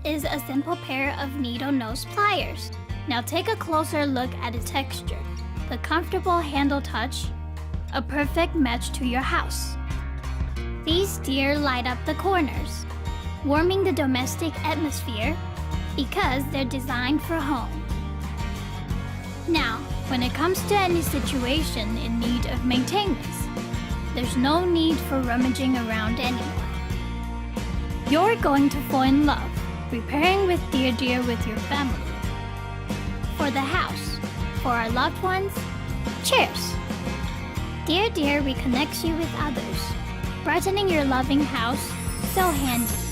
is a simple pair of needle nose pliers. Now take a closer look at the texture. The comfortable handle touch, a perfect match to your house. These deer light up the corners, warming the domestic atmosphere because they're designed for home. Now, when it comes to any situation in need of maintenance, there's no need for rummaging around anymore. You're going to fall in love repairing with Diordier with your family. For the house, for our loved ones, cheers! Diordier reconnects you with others, brightening your loving house so handy.